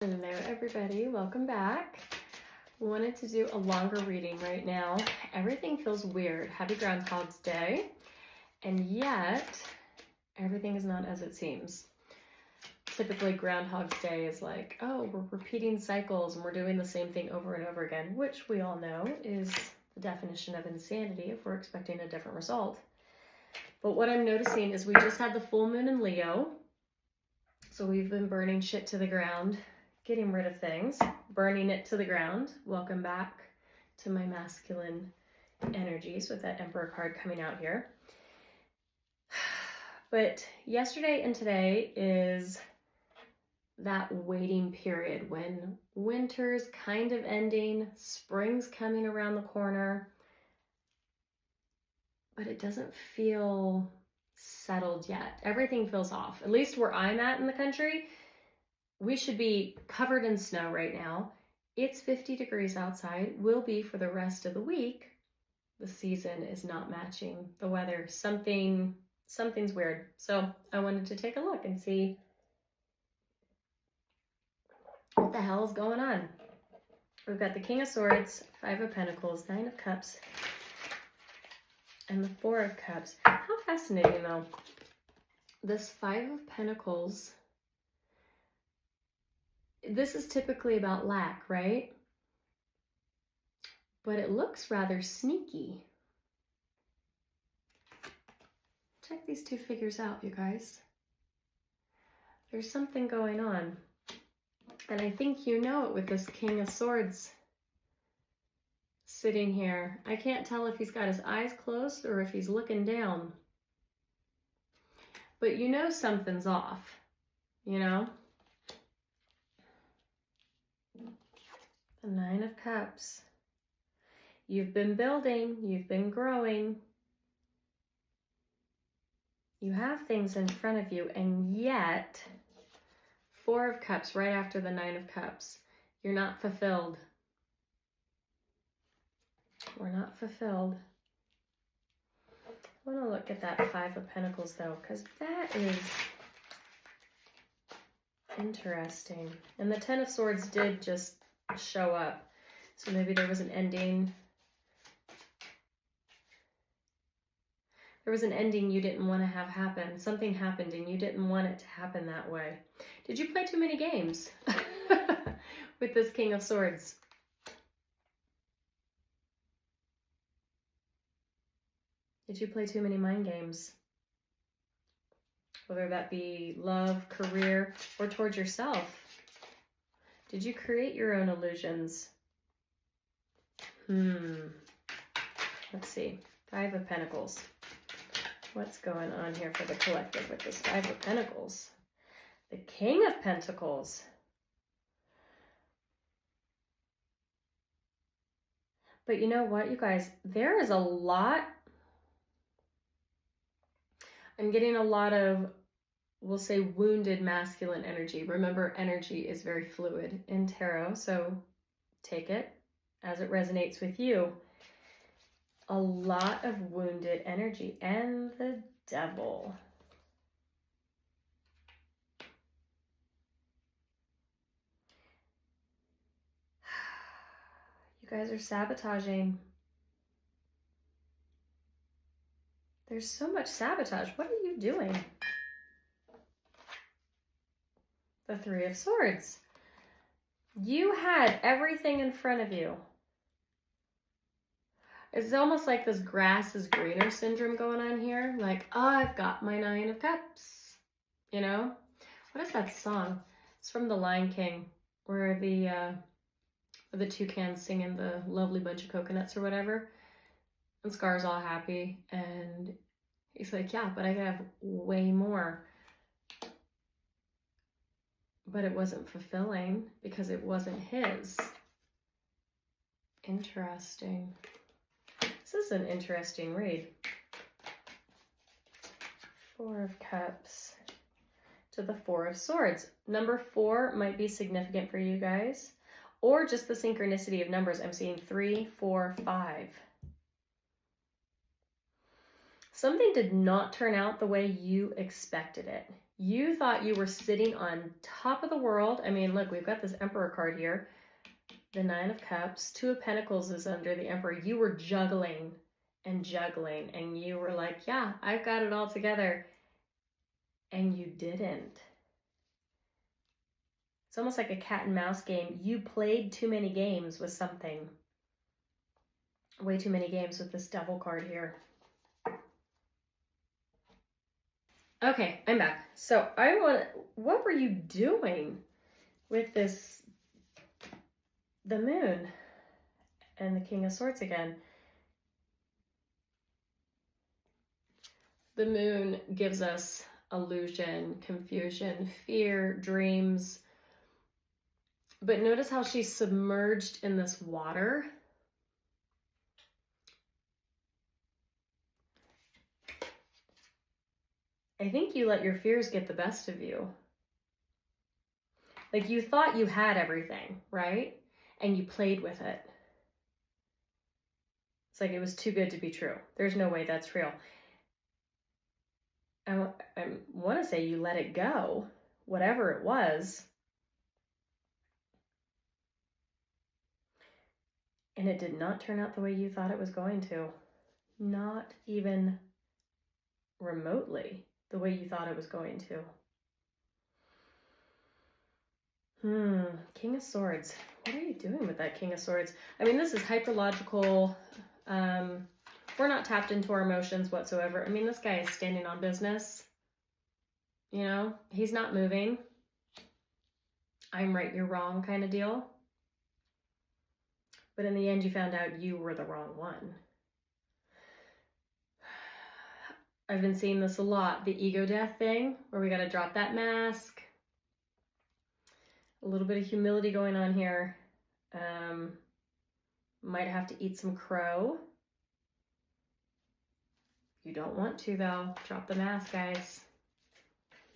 Hello everybody, welcome back. Wanted to do a longer reading right now. Everything feels weird. Happy Groundhog's Day. And yet, everything is not as it seems. Typically, Groundhog's Day is like, oh, we're repeating cycles and we're doing the same thing over and over again, which we all know is the definition of insanity if we're expecting a different result. But what I'm noticing is we just had the full moon in Leo. So we've been burning shit to the ground, getting rid of things, burning it to the ground. Welcome back to my masculine energies with that Emperor card coming out here. But yesterday and today is that waiting period when winter's kind of ending, spring's coming around the corner, but it doesn't feel settled yet. Everything feels off. At least where I'm at in the country, we should be covered in snow right now. It's 50 degrees outside, will be for the rest of the week. The season is not matching the weather. Something's weird. So I wanted to take a look and see what the hell is going on. We've got the King of Swords, Five of Pentacles, Nine of Cups, and the Four of Cups. How fascinating though. This Five of Pentacles, this is typically about lack, right? But it looks rather sneaky. Check these two figures out, you guys. There's something going on. And I think you know it with this King of Swords sitting here. I can't tell if he's got his eyes closed or if he's looking down. But you know something's off, you know? The Nine of Cups. You've been building, you've been growing. You have things in front of you, and yet, Four of Cups right after the Nine of Cups. You're not fulfilled. We're not fulfilled. I want to look at that Five of Pentacles though, because that is interesting. And the Ten of Swords did just show up. So maybe there was an ending. There was an ending you didn't want to have happen. Something happened and you didn't want it to happen that way. Did you play too many games with this King of Swords? Did you play too many mind games? Whether that be love, career, or towards yourself. Did you create your own illusions? Let's see. Five of Pentacles. What's going on here for the collective with this Five of Pentacles? The King of Pentacles. But you know what, you guys? There is a lot. I'm getting a lot of, we'll say, wounded masculine energy. Remember, energy is very fluid in tarot, so take it as it resonates with you. A lot of wounded energy. And the Devil. You guys are sabotaging. There's so much sabotage. What are you doing? The Three of Swords. You had everything in front of you. It's almost like this grass is greener syndrome going on here. Like, oh, I've got my Nine of Cups. You know? What is that song? It's from The Lion King, where the toucans singing the lovely bunch of coconuts or whatever. And Scar's all happy. And he's like, yeah, but I could have way more. But it wasn't fulfilling because it wasn't his. Interesting. This is an interesting read. Four of Cups to the Four of Swords. Number 4 might be significant for you guys. Or just the synchronicity of numbers. I'm seeing 3, 4, 5. Something did not turn out the way you expected it. You thought you were sitting on top of the world. I mean, look, we've got this Emperor card here. The Nine of Cups. Two of Pentacles is under the Emperor. You were juggling and juggling, and you were like, yeah, I've got it all together. And you didn't. It's almost like a cat and mouse game. You played too many games with something. Way too many games with this Devil card here. Okay, I'm back. So what were you doing with this, the Moon and the King of Swords again? The Moon gives us illusion, confusion, fear, dreams. But notice how she's submerged in this water. I think you let your fears get the best of you. Like you thought you had everything, right? And you played with it. It's like it was too good to be true. There's no way that's real. I want to say you let it go, whatever it was. And it did not turn out the way you thought it was going to. Not even remotely the way you thought it was going to. King of Swords. What are you doing with that King of Swords? I mean, this is hyperlogical. We're not tapped into our emotions whatsoever. I mean, this guy is standing on business. You know, he's not moving. I'm right, you're wrong kind of deal. But in the end, you found out you were the wrong one. I've been seeing this a lot, the ego death thing, where we got to drop that mask. A little bit of humility going on here. Might have to eat some crow. You don't want to, though. Drop the mask, guys.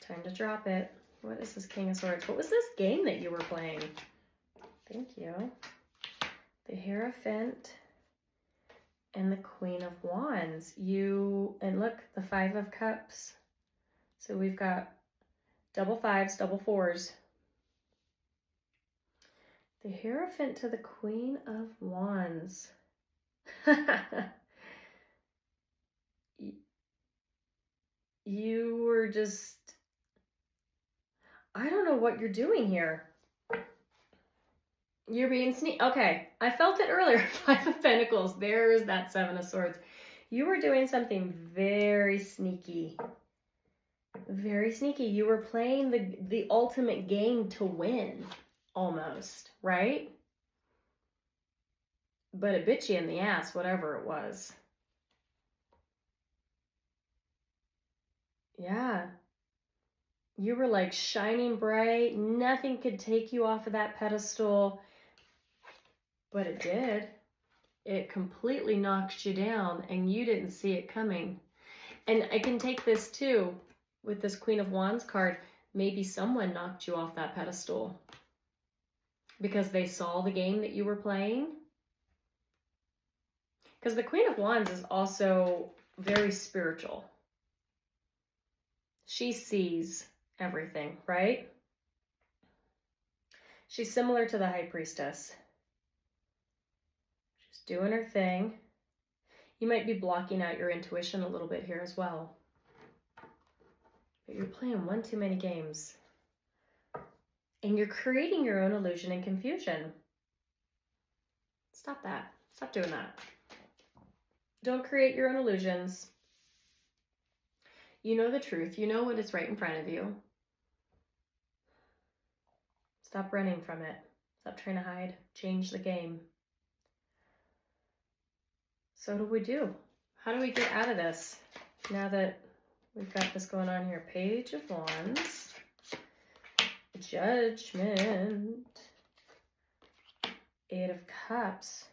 Time to drop it. What is this King of Swords? What was this game that you were playing? Thank you. The Hierophant and the Queen of Wands. And look, the Five of Cups. So we've got double fives, double fours. The Hierophant to the Queen of Wands. You were just, I don't know what you're doing here. You're being sneaky. Okay, I felt it earlier. Five of Pentacles. There's that Seven of Swords. You were doing something very sneaky. Very sneaky. You were playing the ultimate game to win, almost, right? But it bit you in the ass, whatever it was. Yeah. You were like shining bright. Nothing could take you off of that pedestal. But it did. It completely knocked you down and you didn't see it coming. And I can take this too with this Queen of Wands card. Maybe someone knocked you off that pedestal because they saw the game that you were playing. Because the Queen of Wands is also very spiritual. She sees everything, right? She's similar to the High Priestess. She's doing her thing. You might be blocking out your intuition a little bit here as well. But you're playing one too many games. And you're creating your own illusion and confusion. Stop that. Stop doing that. Don't create your own illusions. You know the truth. You know what is right in front of you. Stop running from it. Stop trying to hide. Change the game. So what do we do? How do we get out of this? Now that we've got this going on here. Page of Wands. Judgment. Eight of Cups.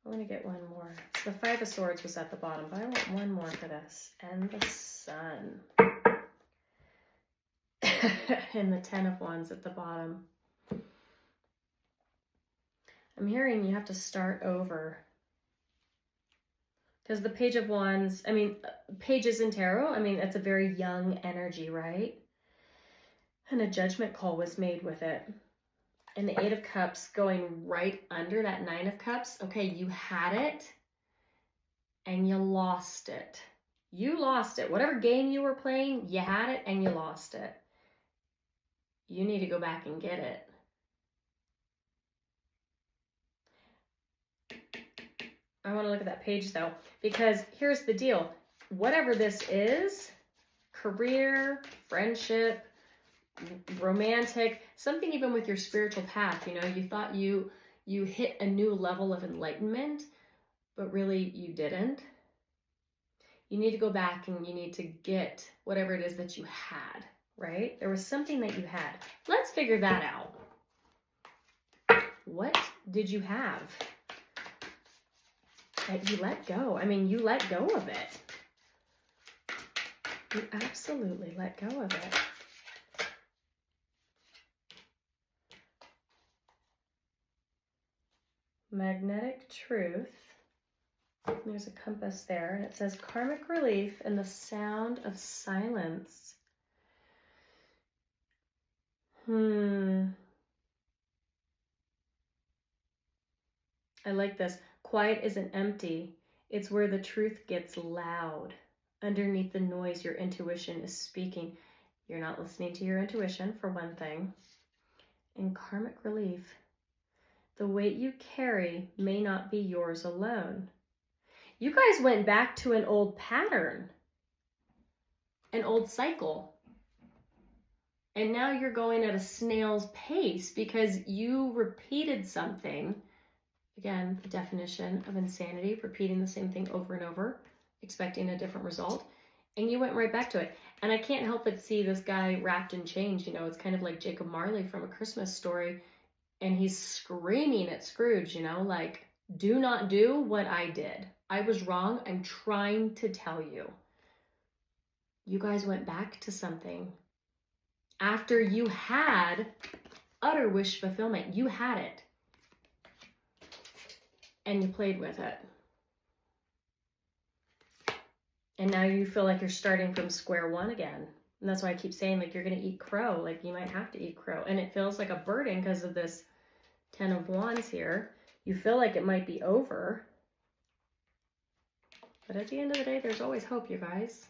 I want to get one more. So the Five of Swords was at the bottom, but I want one more for this. And the Sun. And the Ten of Wands at the bottom. I'm hearing you have to start over. Because the Page of Wands, I mean, pages in tarot, I mean, that's a very young energy, right? And a judgment call was made with it. And the Eight of Cups going right under that Nine of Cups. Okay, you had it and you lost it. You lost it. Whatever game you were playing, you had it and you lost it. You need to go back and get it. I want to look at that page though, because here's the deal. Whatever this is, career, friendship, romantic, something even with your spiritual path, you know, you thought you hit a new level of enlightenment, but really you didn't. You need to go back and you need to get whatever it is that you had, right? There was something that you had. Let's figure that out. What did you have that you let go? I mean, you let go of it. You absolutely let go of it. Magnetic truth. There's a compass there, and it says karmic relief and the sound of silence. I like this. Quiet isn't empty. It's where the truth gets loud. Underneath the noise, your intuition is speaking. You're not listening to your intuition, for one thing. And karmic relief. The weight you carry may not be yours alone. You guys went back to an old pattern, an old cycle. And now you're going at a snail's pace because you repeated something. Again, the definition of insanity, repeating the same thing over and over, expecting a different result. And you went right back to it. And I can't help but see this guy wrapped in chains. You know, it's kind of like Jacob Marley from A Christmas Story. And he's screaming at Scrooge, you know, like, do not do what I did. I was wrong. I'm trying to tell you. You guys went back to something. After you had utter wish fulfillment, you had it. And you played with it. And now you feel like you're starting from square one again. And that's why I keep saying, like, you're going to eat crow. Like, you might have to eat crow. And it feels like a burden because of this Ten of Wands here. You feel like it might be over. But at the end of the day, there's always hope, you guys.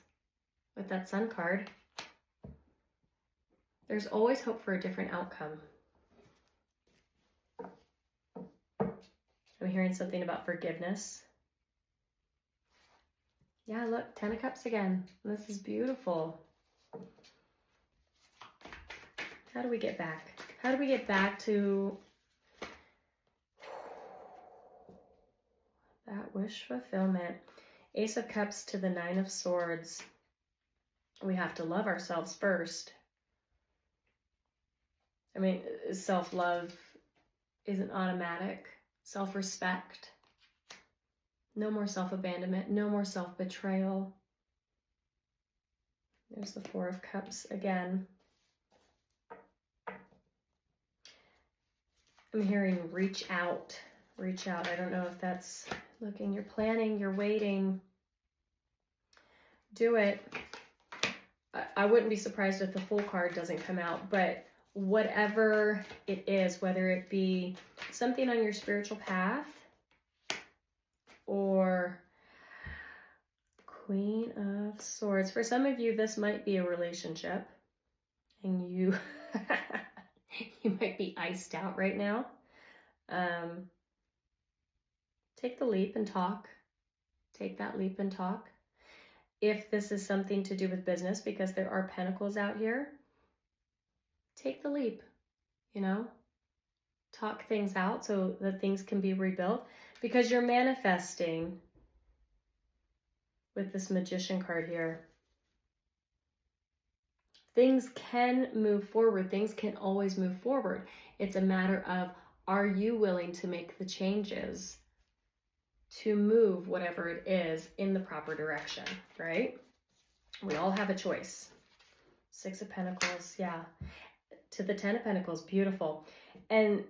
With that Sun card. There's always hope for a different outcome. I'm hearing something about forgiveness. Yeah, look, Ten of Cups again. This is beautiful. How do we get back? How do we get back to that wish fulfillment? Ace of Cups to the Nine of Swords. We have to love ourselves first. I mean, self-love isn't automatic. Self-respect. No more self-abandonment. No more self-betrayal. There's the Four of Cups again. I'm hearing reach out. Reach out. I don't know if that's looking. You're planning. You're waiting. Do it. I wouldn't be surprised if the Fool card doesn't come out, but whatever it is, whether it be something on your spiritual path or Queen of Swords. For some of you, this might be a relationship and you you might be iced out right now. Take the leap and talk. Take that leap and talk. If this is something to do with business, because there are pentacles out here, take the leap, you know, talk things out so that things can be rebuilt, because you're manifesting with this Magician card here. Things can move forward. Things can always move forward. It's a matter of, are you willing to make the changes to move whatever it is in the proper direction, right? We all have a choice. Six of Pentacles, yeah. To the Ten of Pentacles, beautiful. And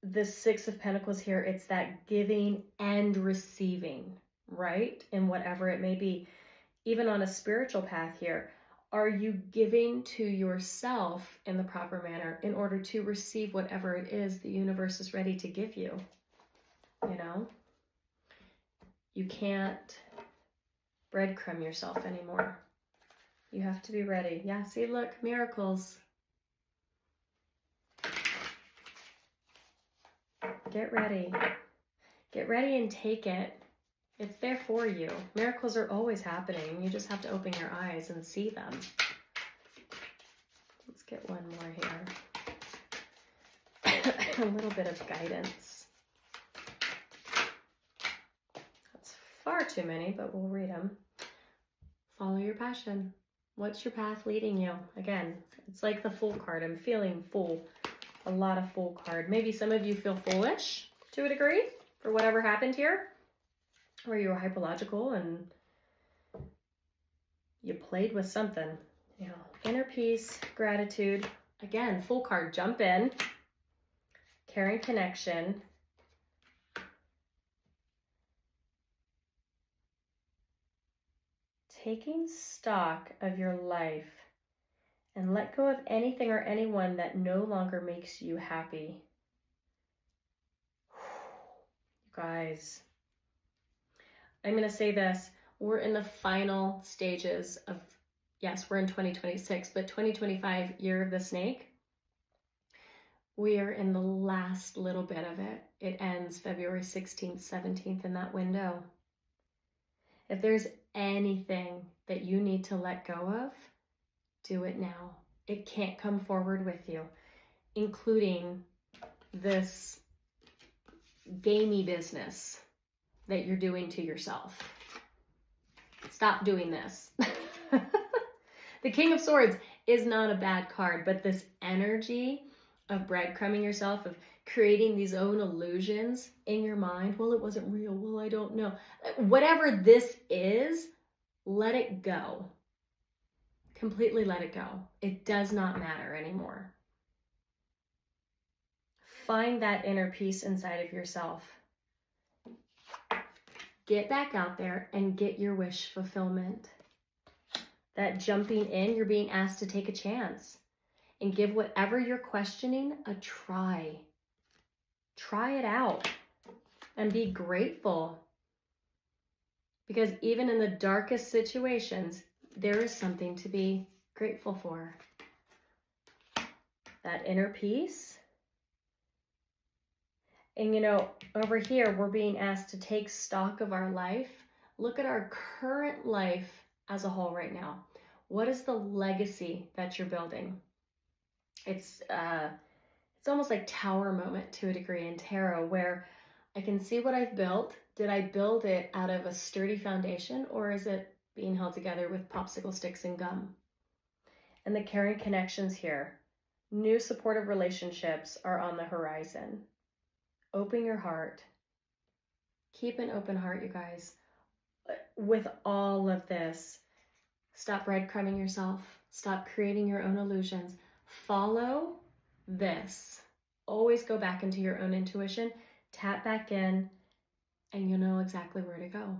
the Six of Pentacles here, it's that giving and receiving. right? In whatever it may be, even on a spiritual path here. Are you giving to yourself in the proper manner in order to receive whatever it is the universe is ready to give you? You know? You can't breadcrumb yourself anymore. You have to be ready. Yeah, see, look, miracles. Get ready. Get ready and take it. It's there for you. Miracles are always happening. You just have to open your eyes and see them. Let's get one more here. A little bit of guidance. That's far too many, but we'll read them. Follow your passion. What's your path leading you? Again, it's like the Fool card. I'm feeling full. A lot of Fool card. Maybe some of you feel foolish to a degree for whatever happened here, where you were hypological and you played with something. You know, inner peace, gratitude. Again, Fool card, jump in. Caring connection. Taking stock of your life and let go of anything or anyone that no longer makes you happy. You guys, I'm going to say this. We're in the final stages of, yes, we're in 2026, but 2025, year of the snake. We are in the last little bit of it. It ends February 16th, 17th in that window. If there's anything that you need to let go of, do it now. It can't come forward with you, including this gamey business that you're doing to yourself. Stop doing this. The King of Swords is not a bad card, but this energy of breadcrumbing yourself, of creating these own illusions in your mind. Well, it wasn't real. Well, I don't know. Whatever this is, let it go. Completely let it go. It does not matter anymore. Find that inner peace inside of yourself. Get back out there and get your wish fulfillment. That jumping in, you're being asked to take a chance and give whatever you're questioning a try. Try it out and be grateful. Because even in the darkest situations, there is something to be grateful for. That inner peace. And you know, over here, we're being asked to take stock of our life. Look at our current life as a whole right now. What is the legacy that you're building? It's almost like tower moment to a degree in tarot, where I can see what I've built. Did I build it out of a sturdy foundation, or is it being held together with popsicle sticks and gum? And the caring connections here. New supportive relationships are on the horizon. Open your heart. Keep an open heart, you guys. With all of this, stop breadcrumbing yourself. Stop creating your own illusions. Follow this. Always go back into your own intuition. Tap back in, and you'll know exactly where to go.